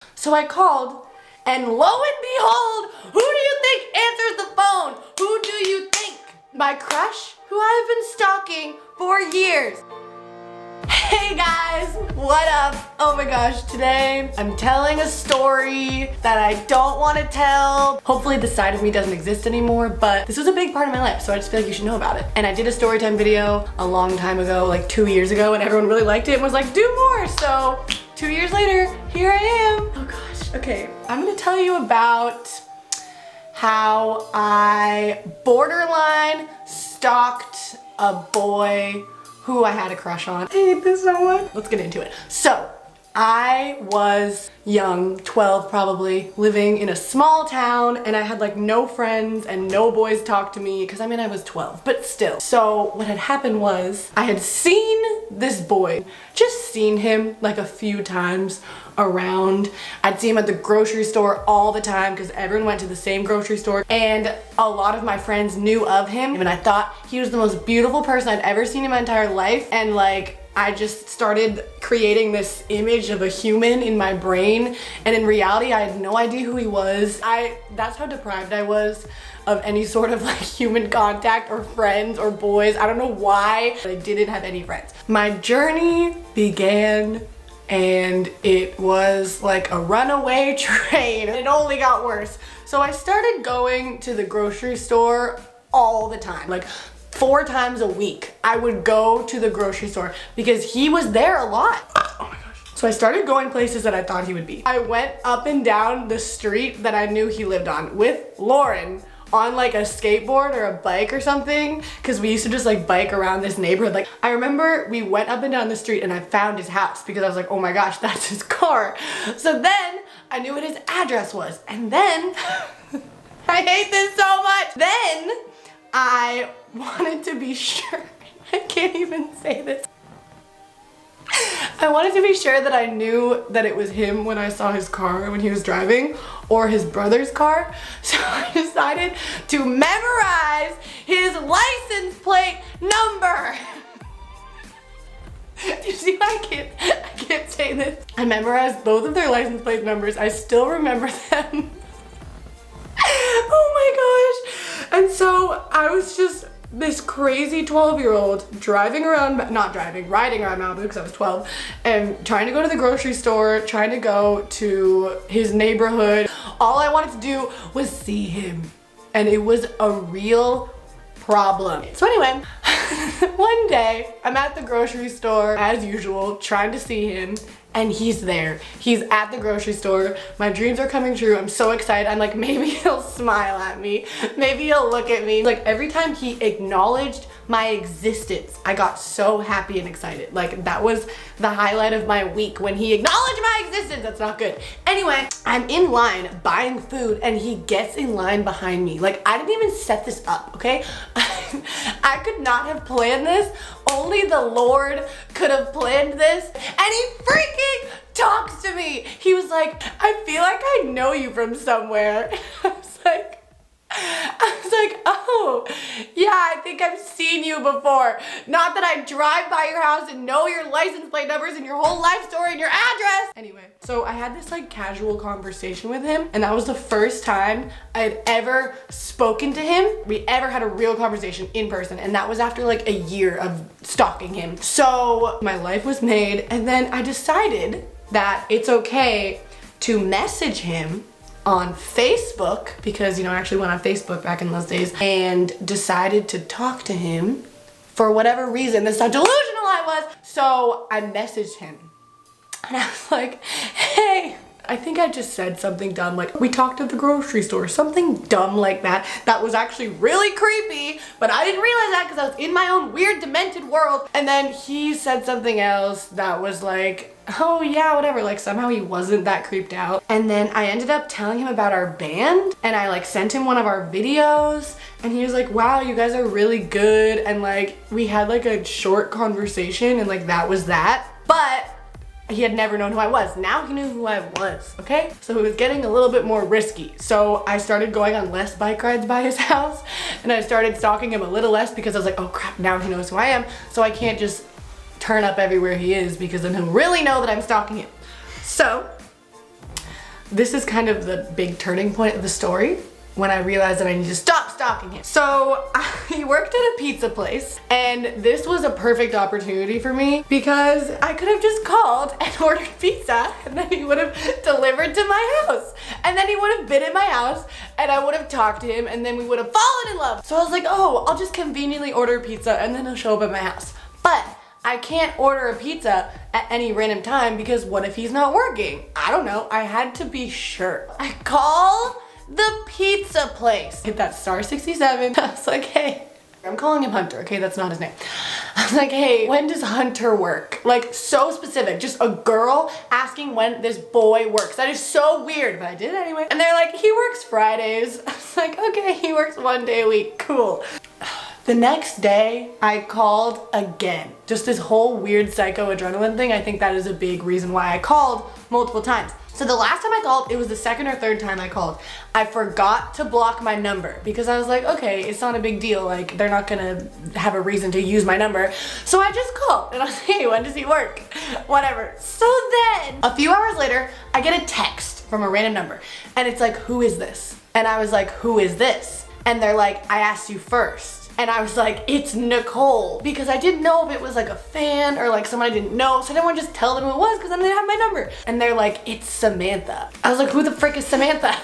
So I called, and lo and behold, who do you think answers the phone? Who do you think? My crush, who I've been stalking for years. Hey guys, what up? Oh my gosh, today I'm telling a story that I don't want to tell. Hopefully this side of me doesn't exist anymore, but this was a big part of my life, so I just feel like you should know about it. And I did a story time video a long time ago, like 2 years ago, and everyone really liked it and was like, do more. So 2 years later, here I am. Oh gosh, okay. I'm gonna tell you about how I borderline stalked a boy who I had a crush on. I hate this so much. Let's get into it. So, I was young, 12 probably, living in a small town, and I had like no friends and no boys talk to me, because I mean I was 12, but still. So what had happened was, I had seen this boy, just seen him like a few times around. I'd see him at the grocery store all the time because everyone went to the same grocery store, and a lot of my friends knew of him, and I thought he was the most beautiful person I'd ever seen in my entire life, and like I just started creating this image of a human in my brain, and in reality I had no idea who he was. That's how deprived I was of any sort of like human contact or friends or boys. I don't know why I didn't have any friends. My journey began, and it was like a runaway train. It only got worse. So I started going to the grocery store all the time, like 4 times a week. I would go to the grocery store because he was there a lot. Oh my gosh. So I started going places that I thought he would be. I went up and down the street that I knew he lived on with Lauren on like a skateboard or a bike or something, because we used to just like bike around this neighborhood. Like I remember we went up and down the street and I found his house because I was like, oh my gosh, that's his car. So then I knew what his address was, and then I hate this so much. Then I wanted to be sure, I can't even say this. I wanted to be sure that I knew that it was him when I saw his car when he was driving, or his brother's car. So I decided to memorize his license plate number. Do you see why I can't say this? I memorized both of their license plate numbers. I still remember them. Oh my gosh. And so I was just this crazy 12-year-old riding around Malibu because I was 12, and trying to go to the grocery store, trying to go to his neighborhood. All I wanted to do was see him, and it was a real problem. So anyway, one day I'm at the grocery store as usual, trying to see him, and he's there. He's at the grocery store. My dreams are coming true. I'm so excited. I'm like, maybe he'll smile at me. Maybe he'll look at me. Like every time he acknowledged my existence, I got so happy and excited. Like that was the highlight of my week, when he acknowledged my existence. That's not good. Anyway, I'm in line buying food, and he gets in line behind me. Like I didn't even set this up, okay? I could not have planned this. Only the Lord could have planned this. And he freaking talks to me. He was like, I feel like I know you from somewhere. I was like, oh, yeah, I think I've seen you before. Not that I drive by your house and know your license plate numbers and your whole life story and your address. Anyway, so I had this like casual conversation with him, and that was the first time I had ever spoken to him. We ever had a real conversation in person, and that was after like a year of stalking him. So my life was made, and then I decided that it's okay to message him on Facebook, because you know I actually went on Facebook back in those days, and decided to talk to him for whatever reason. This is how delusional I was. So I messaged him, and I was like, hey, I think I just said something dumb, like we talked at the grocery store, something dumb like that. That was actually really creepy, but I didn't realize that because I was in my own weird demented world. And then he said something else that was like, oh yeah, whatever, like somehow he wasn't that creeped out. And then I ended up telling him about our band, and I like sent him one of our videos, and he was like, wow, you guys are really good. And like we had like a short conversation, and like that was that. But he had never known who I was. Now he knew who I was, okay? So it was getting a little bit more risky. So I started going on less bike rides by his house, and I started stalking him a little less because I was like, oh crap, now he knows who I am. So I can't just turn up everywhere he is, because then he'll really know that I'm stalking him. So this is kind of the big turning point of the story when I realized that I need to stop stalking him. So he worked at a pizza place, and this was a perfect opportunity for me because I could have just called and ordered pizza, and then he would have delivered to my house. And then he would have been in my house, and I would have talked to him, and then we would have fallen in love. So I was like, oh, I'll just conveniently order pizza, and then he'll show up at my house. But I can't order a pizza at any random time because what if he's not working? I don't know. I had to be sure. I call the pizza place. Hit that star 67. I was like, hey, I'm calling him Hunter, okay? That's not his name. I was like, hey, when does Hunter work? Like, so specific. Just a girl asking when this boy works. That is so weird, but I did it anyway. And they're like, he works Fridays. I was like, okay, he works 1 day a week. Cool. The next day, I called again. Just this whole weird psycho adrenaline thing. I think that is a big reason why I called multiple times. So the last time I called, it was the second or third time I called. I forgot to block my number because I was like, okay, it's not a big deal. Like, they're not gonna have a reason to use my number. So I just called and I was like, hey, when does he work? Whatever. So then, a few hours later, I get a text from a random number and it's like, who is this? And I was like, who is this? And they're like, I asked you first. And I was like, it's Nicole, because I didn't know if it was like a fan or like someone I didn't know, so I didn't want to just tell them who it was because then they have my number. And they're like, it's Samantha. I was like, who the frick is Samantha?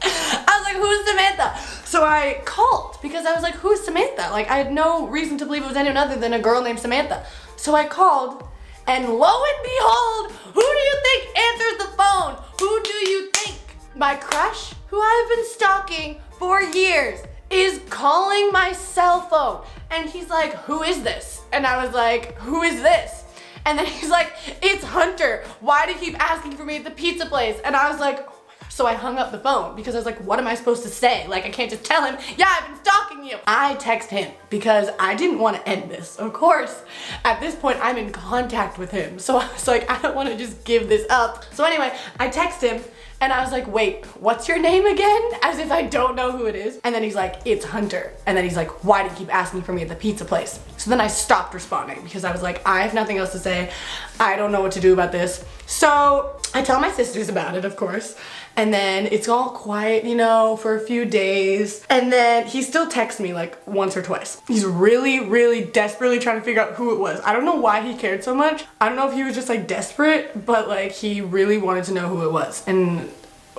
I was like, who's Samantha? So I called because I was like, who's Samantha? Like, I had no reason to believe it was anyone other than a girl named Samantha. So I called, and lo and behold, who do you think answers the phone? Who do you think? My crush, who I've been stalking for years, is calling my cell phone. And he's like, who is this? And I was like, who is this? And then he's like, it's Hunter. Why do you keep asking for me at the pizza place? And I was like, oh my gosh. So I hung up the phone because I was like, what am I supposed to say? Like, I can't just tell him, yeah, I've been stalking you. I text him because I didn't want to end this. Of course, at this point, I'm in contact with him. So I was like, I don't want to just give this up. So anyway, I text him. And I was like, wait, what's your name again? As if I don't know who it is. And then he's like, it's Hunter. And then he's like, why do you keep asking for me at the pizza place? So then I stopped responding because I was like, I have nothing else to say. I don't know what to do about this. So I tell my sisters about it, of course. And then it's all quiet, you know, for a few days. And then he still texts me like once or twice. He's really, really desperately trying to figure out who it was. I don't know why he cared so much. I don't know if he was just like desperate, but like he really wanted to know who it was. And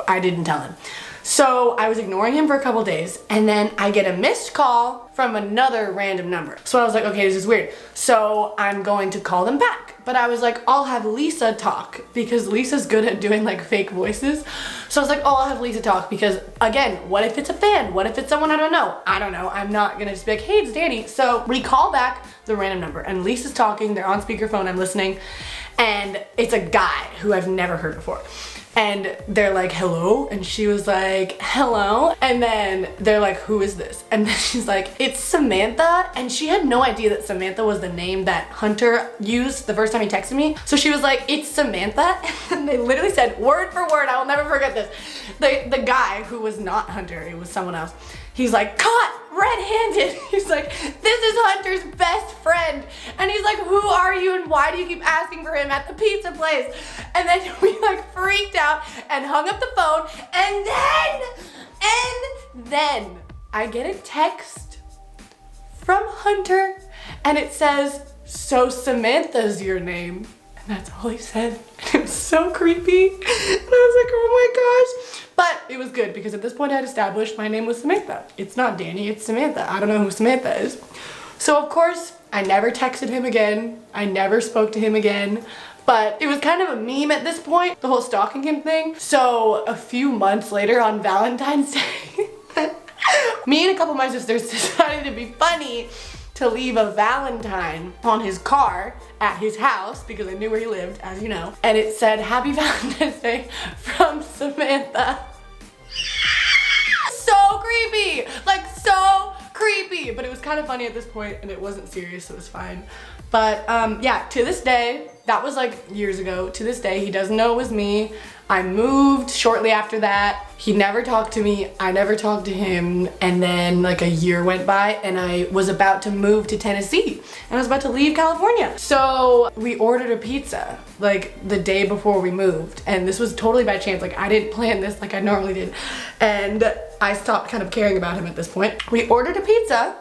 I didn't tell him. So I was ignoring him for a couple days, and then I get a missed call from another random number. So I was like, okay, this is weird. So I'm going to call them back. But I was like, I'll have Lisa talk because Lisa's good at doing like fake voices. So I was like, oh, I'll have Lisa talk because again, what if it's a fan? What if it's someone I don't know? I don't know. I'm not gonna just be like, hey, it's Danny. So we call back the random number and Lisa's talking, they're on speakerphone, I'm listening, and it's a guy who I've never heard before. And they're like, hello? And she was like, hello? And then they're like, who is this? And then she's like, it's Samantha. And she had no idea that Samantha was the name that Hunter used the first time he texted me. So she was like, it's Samantha. And they literally said, word for word, I will never forget this. The guy who was not Hunter, it was someone else. He's like, caught red-handed. He's like, this is Hunter's best friend. And he's like, who are you and why do you keep asking for him at the pizza place? And then we like freaked out and hung up the phone. And then I get a text from Hunter and it says, so Samantha's your name. And that's all he said. And it was so creepy. And I was like, oh my gosh. But it was good because at this point I had established my name was Samantha. It's not Danny, it's Samantha. I don't know who Samantha is. So of course, I never texted him again. I never spoke to him again. But it was kind of a meme at this point, the whole stalking him thing. So a few months later on Valentine's Day, me and a couple of my sisters decided it'd be funny to leave a Valentine on his car at his house because I knew where he lived, as you know. And it said, Happy Valentine's Day from Samantha. So creepy, like so creepy. But it was kind of funny at this point and it wasn't serious, so it was fine. But yeah, to this day, that was like years ago. To this day, he doesn't know it was me. I moved shortly after that. He never talked to me, I never talked to him, and then like a year went by and I was about to move to Tennessee and I was about to leave California. So we ordered a pizza like the day before we moved, and this was totally by chance. Like I didn't plan this like I normally did, and I stopped kind of caring about him at this point. We ordered a pizza,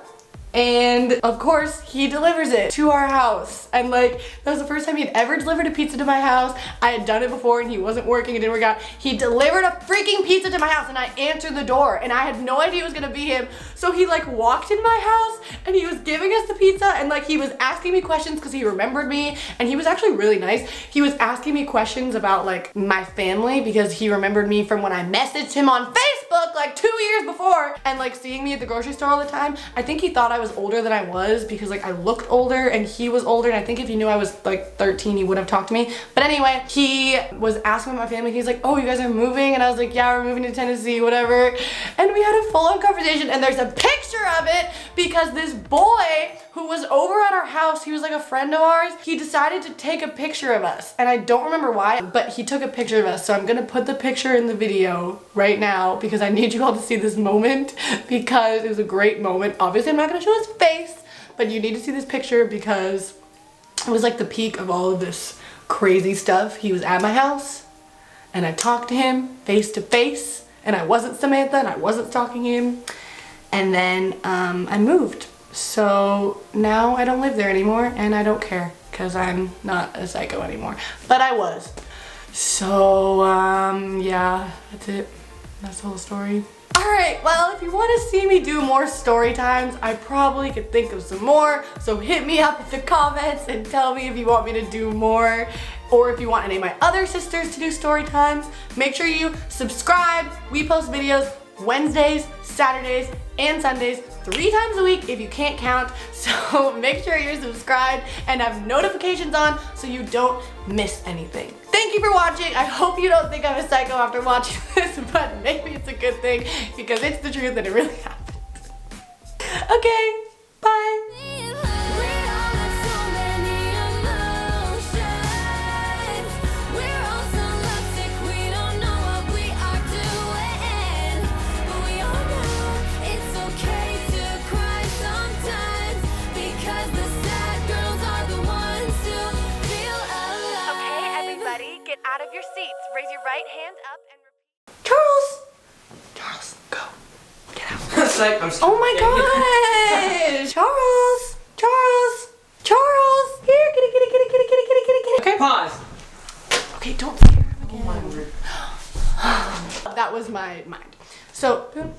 and of course he delivers it to our house, and like that was the first time he'd ever delivered a pizza to my house. I had done it before and he wasn't working, it didn't work out. He delivered a freaking pizza to my house and I answered the door and I had no idea it was gonna be him. So he like walked in my house and he was giving us the pizza, and like he was asking me questions because he remembered me, and he was actually really nice. He was asking me questions about like my family because he remembered me from when I messaged him on Facebook like 2 years before, and like seeing me at the grocery store all the time. I think he thought I was older than I was because like I looked older and he was older, and I think if he knew I was like 13 he would have talked to me. But anyway, he was asking about my family. He's like, oh, you guys are moving? And I was like, yeah, we're moving to Tennessee, whatever. And we had a full-on conversation, and there's a picture of it because this boy who was over at our house, he was like a friend of ours, he decided to take a picture of us, and I don't remember why, but he took a picture of us. So I'm gonna put the picture in the video right now because I need you all to see this moment because it was a great moment. Obviously I'm not gonna show his face, but you need to see this picture because it was like the peak of all of this crazy stuff. He was at my house and I talked to him face to face, and I wasn't Samantha and I wasn't stalking him, and then I moved. So now I don't live there anymore and I don't care because I'm not a psycho anymore, but I was. So yeah, that's it. That's the whole story. Alright, well, if you want to see me do more story times, I probably could think of some more. So hit me up in the comments and tell me if you want me to do more, or if you want any of my other sisters to do story times. Make sure you subscribe. We post videos Wednesdays, Saturdays, and Sundays 3 times a week if you can't count. So make sure you're subscribed and have notifications on so you don't miss anything. Thank you for watching. I hope you don't think I'm a psycho after watching this, but maybe it's a good thing because it's the truth and it really happened. Okay, bye. Out of your seats. Raise your right hand up and repeat. Charles! Charles, go. Get out. It's like, I'm Oh my gosh! Charles! Charles! Charles! Here, kitty. Okay, pause. Okay, don't scare him again. That was my mind. So, you're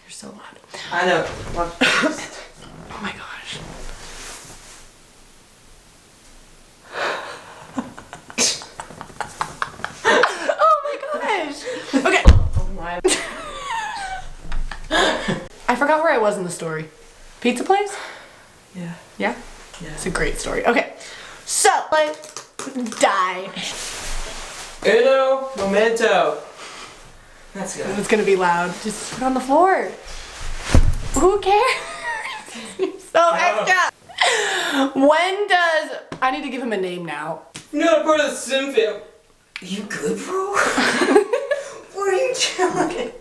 so loud. I know. Oh my gosh. Okay. Oh my. I forgot where I was in the story. Pizza place? Yeah. Yeah? Yeah. It's a great story. Okay. So, let's die. Uno momento. That's good. It's gonna be loud. Just put it on the floor. Who cares? You're so extra. When does... I need to give him a name now. You're not part of the Sim fam. You good, bro? What are you doing?